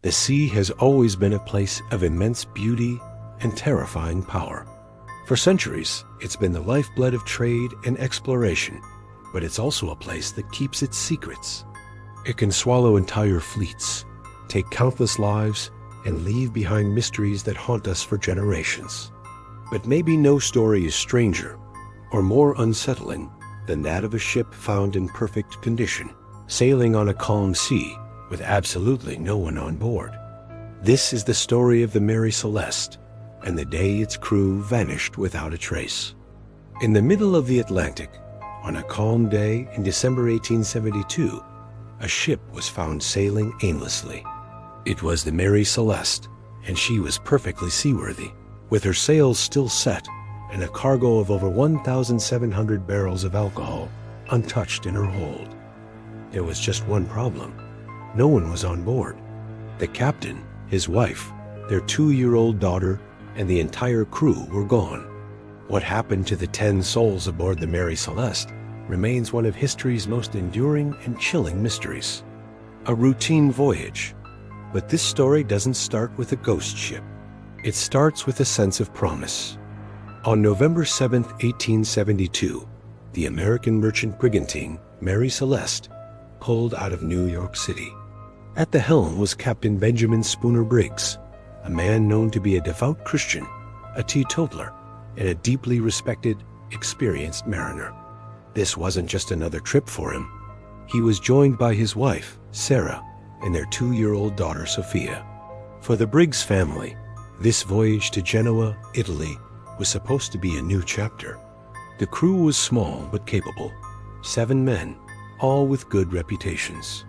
The sea has always been a place of immense beauty and terrifying power. For centuries, it's been the lifeblood of trade and exploration, but it's also a place that keeps its secrets. It can swallow entire fleets, take countless lives, and leave behind mysteries that haunt us for generations. But maybe no story is stranger or more unsettling than that of a ship found in perfect condition, sailing on a calm sea with absolutely no one on board. This is the story of the Mary Celeste and the day its crew vanished without a trace. In the middle of the Atlantic, on a calm day in December 1872, a ship was found sailing aimlessly. It was the Mary Celeste, and she was perfectly seaworthy, with her sails still set and a cargo of over 1,700 barrels of alcohol untouched in her hold. There was just one problem. No one was on board. The captain, his wife, their 2-year-old daughter, and the entire crew were gone. What happened to the 10 souls aboard the Mary Celeste remains one of history's most enduring and chilling mysteries. A routine voyage. But this story doesn't start with a ghost ship. It starts with a sense of promise. On November 7, 1872, the American merchant brigantine Mary Celeste pulled out of New York City. At the helm was Captain Benjamin Spooner Briggs, a man known to be a devout Christian, a teetotaler, and a deeply respected, experienced mariner. This wasn't just another trip for him. He was joined by his wife, Sarah, and their 2-year-old daughter, Sophia. For the Briggs family, this voyage to Genoa, Italy, was supposed to be a new chapter. The crew was small but capable, 7 men, all with good reputations.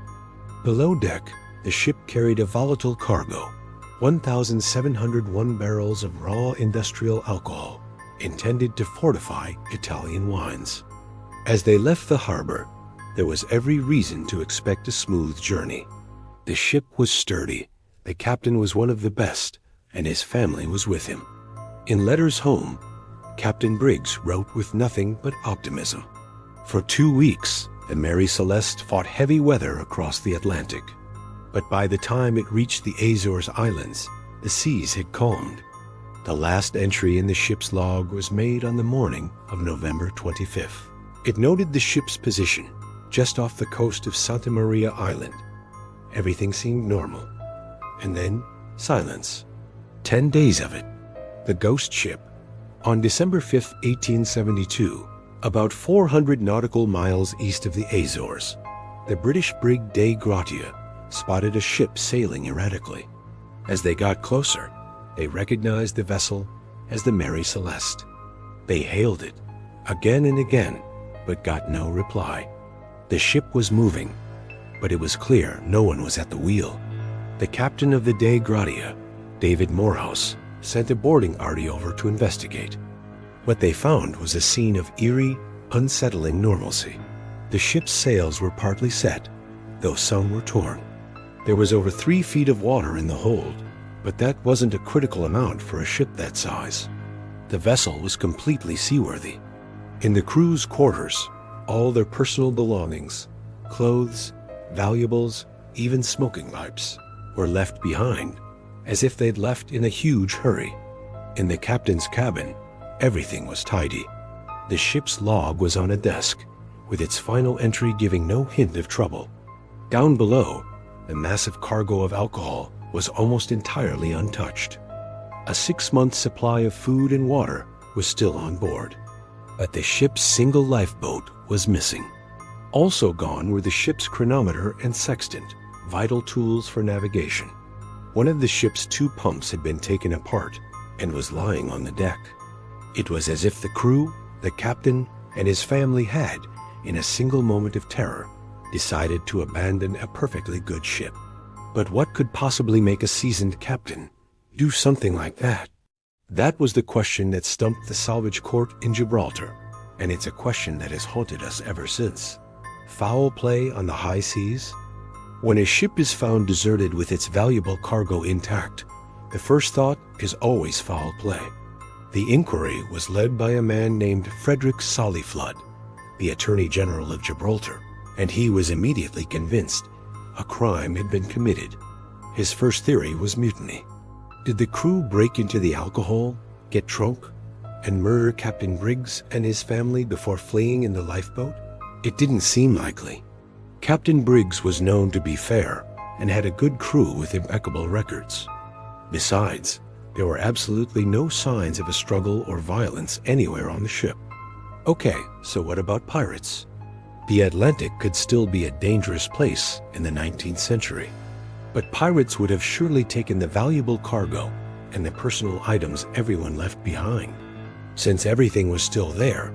Below deck, the ship carried a volatile cargo, 1,701 barrels of raw industrial alcohol, intended to fortify Italian wines. As they left the harbor, there was every reason to expect a smooth journey. The ship was sturdy, the captain was one of the best, and his family was with him. In letters home, Captain Briggs wrote with nothing but optimism. For 2 weeks, the Mary Celeste fought heavy weather across the Atlantic. But by the time it reached the Azores Islands, the seas had calmed. The last entry in the ship's log was made on the morning of November 25th. It noted the ship's position just off the coast of Santa Maria Island. Everything seemed normal. And then, silence. 10 days of it. The ghost ship. On December 5, 1872, about 400 nautical miles east of the Azores, the British brig Dei Gratia spotted a ship sailing erratically. As they got closer, they recognized the vessel as the Mary Celeste. They hailed it again and again, but got no reply. The ship was moving, but it was clear no one was at the wheel. The captain of the Dei Gratia, David Morehouse, sent a boarding party over to investigate. What they found was a scene of eerie, unsettling normalcy. The ship's sails were partly set, though some were torn. There was over 3 feet of water in the hold, but that wasn't a critical amount for a ship that size. The vessel was completely seaworthy. In the crew's quarters, all their personal belongings, clothes, valuables, even smoking pipes, were left behind, as if they'd left in a huge hurry. In the captain's cabin, everything was tidy. The ship's log was on a desk, with its final entry giving no hint of trouble. Down below, the massive cargo of alcohol was almost entirely untouched. A 6-month supply of food and water was still on board, but the ship's single lifeboat was missing. Also gone were the ship's chronometer and sextant, vital tools for navigation. One of the ship's 2 pumps had been taken apart and was lying on the deck. It was as if the crew, the captain, and his family had, in a single moment of terror, decided to abandon a perfectly good ship. But what could possibly make a seasoned captain do something like that? That was the question that stumped the salvage court in Gibraltar, and it's a question that has haunted us ever since. Foul play on the high seas? When a ship is found deserted with its valuable cargo intact, the first thought is always foul play. The inquiry was led by a man named Frederick Sollyflood, the Attorney General of Gibraltar, and he was immediately convinced a crime had been committed. His first theory was mutiny. Did the crew break into the alcohol, get drunk, and murder Captain Briggs and his family before fleeing in the lifeboat? It didn't seem likely. Captain Briggs was known to be fair and had a good crew with impeccable records. Besides, there were absolutely no signs of a struggle or violence anywhere on the ship. Okay, so what about pirates? The Atlantic could still be a dangerous place in the 19th century. But pirates would have surely taken the valuable cargo and the personal items everyone left behind. Since everything was still there,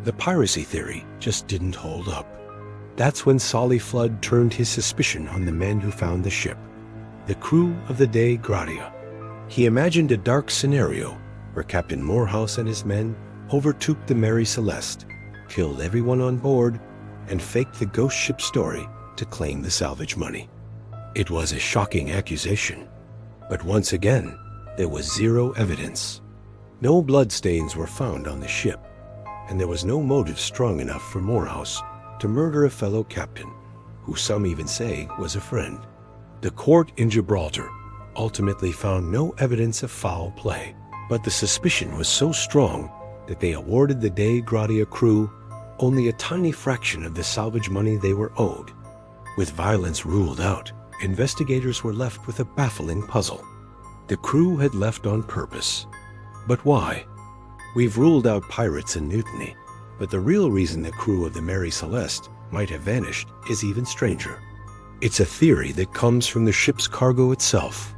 the piracy theory just didn't hold up. That's when Solly Flood turned his suspicion on the men who found the ship, the crew of the Dei Gratia. He imagined a dark scenario where Captain Morehouse and his men overtook the Mary Celeste, killed everyone on board, and faked the ghost ship story to claim the salvage money. It was a shocking accusation, but once again, there was zero evidence. No bloodstains were found on the ship, and there was no motive strong enough for Morehouse to murder a fellow captain, who some even say was a friend. The court in Gibraltar ultimately found no evidence of foul play, but the suspicion was so strong that they awarded the Dei Gratia crew only a tiny fraction of the salvage money they were owed. With violence ruled out, investigators were left with a baffling puzzle. The crew had left on purpose. But why? We've ruled out pirates and mutiny, but the real reason the crew of the Mary Celeste might have vanished is even stranger. It's a theory that comes from the ship's cargo itself.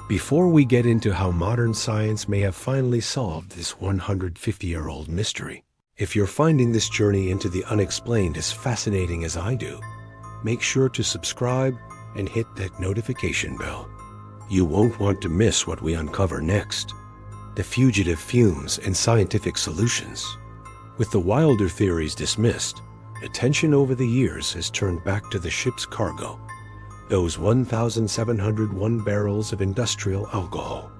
Before we get into how modern science may have finally solved this 150-year-old mystery, if you're finding this journey into the unexplained as fascinating as I do, make sure to subscribe and hit that notification bell. You won't want to miss what we uncover next. The fugitive fumes and scientific solutions. With the wilder theories dismissed, attention over the years has turned back to the ship's cargo, those 1,701 barrels of industrial alcohol.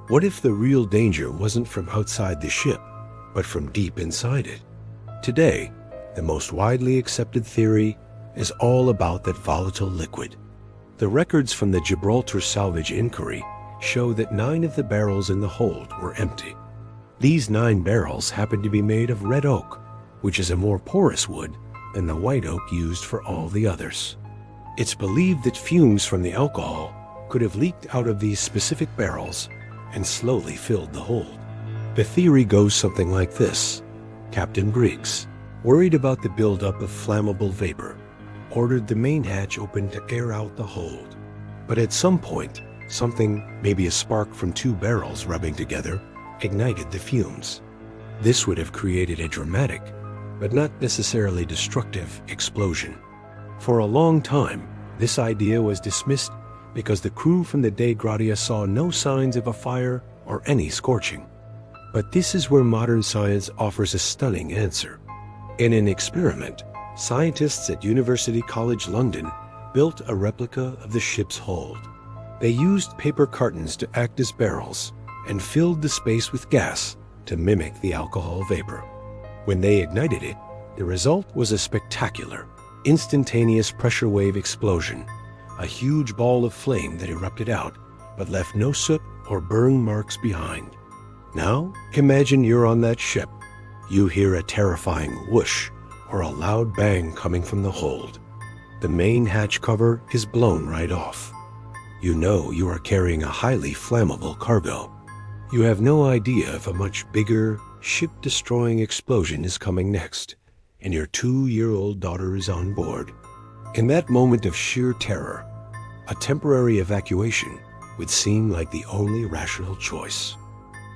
What if the real danger wasn't from outside the ship, but from deep inside it? Today, the most widely accepted theory is all about that volatile liquid. The records from the Gibraltar salvage inquiry show that 9 of the barrels in the hold were empty. These 9 barrels happened to be made of red oak, which is a more porous wood than the white oak used for all the others. It's believed that fumes from the alcohol could have leaked out of these specific barrels and slowly filled the hold. The theory goes something like this. Captain Briggs, worried about the buildup of flammable vapor, ordered the main hatch open to air out the hold. But at some point, something, maybe a spark from 2 barrels rubbing together, ignited the fumes. This would have created a dramatic, but not necessarily destructive, explosion. For a long time, this idea was dismissed because the crew from the Dei Gratia saw no signs of a fire or any scorching. But this is where modern science offers a stunning answer. In an experiment, scientists at University College London built a replica of the ship's hold. They used paper cartons to act as barrels and filled the space with gas to mimic the alcohol vapor. When they ignited it, the result was a spectacular, instantaneous pressure wave explosion, a huge ball of flame that erupted out but left no soot or burn marks behind. Now, imagine you're on that ship. You hear a terrifying whoosh or a loud bang coming from the hold. The main hatch cover is blown right off. You know you are carrying a highly flammable cargo. You have no idea if a much bigger, ship-destroying explosion is coming next, and your 2-year-old daughter is on board. In that moment of sheer terror, a temporary evacuation would seem like the only rational choice.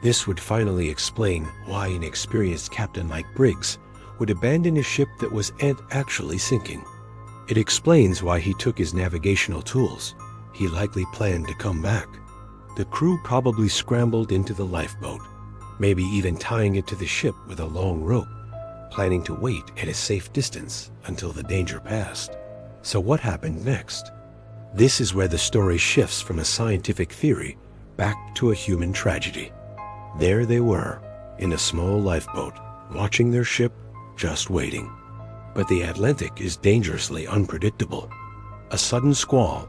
This would finally explain why an experienced captain like Briggs would abandon a ship that was actually sinking. It explains why he took his navigational tools. He likely planned to come back. The crew probably scrambled into the lifeboat, maybe even tying it to the ship with a long rope, planning to wait at a safe distance until the danger passed. So what happened next? This is where the story shifts from a scientific theory back to a human tragedy. There they were, in a small lifeboat, watching their ship, just waiting. But the Atlantic is dangerously unpredictable. A sudden squall,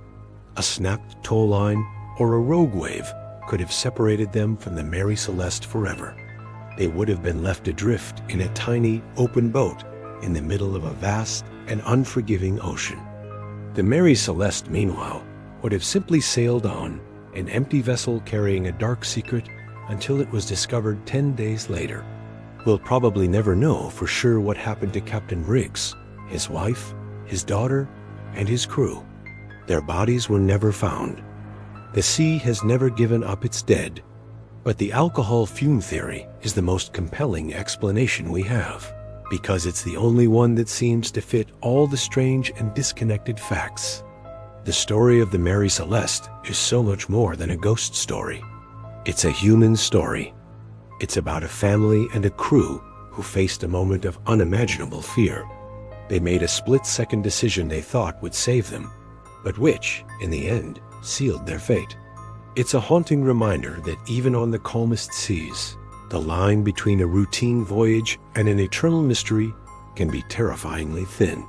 A snapped tow line or a rogue wave could have separated them from the Mary Celeste forever. They would have been left adrift in a tiny, open boat in the middle of a vast and unforgiving ocean. The Mary Celeste, meanwhile, would have simply sailed on, an empty vessel carrying a dark secret, until it was discovered 10 days later. We'll probably never know for sure what happened to Captain Briggs, his wife, his daughter, and his crew. Their bodies were never found. The sea has never given up its dead, but the alcohol fume theory is the most compelling explanation we have, because it's the only one that seems to fit all the strange and disconnected facts. The story of the Mary Celeste is so much more than a ghost story. It's a human story. It's about a family and a crew who faced a moment of unimaginable fear. They made a split-second decision they thought would save them, but which, in the end, sealed their fate. It's a haunting reminder that even on the calmest seas, the line between a routine voyage and an eternal mystery can be terrifyingly thin.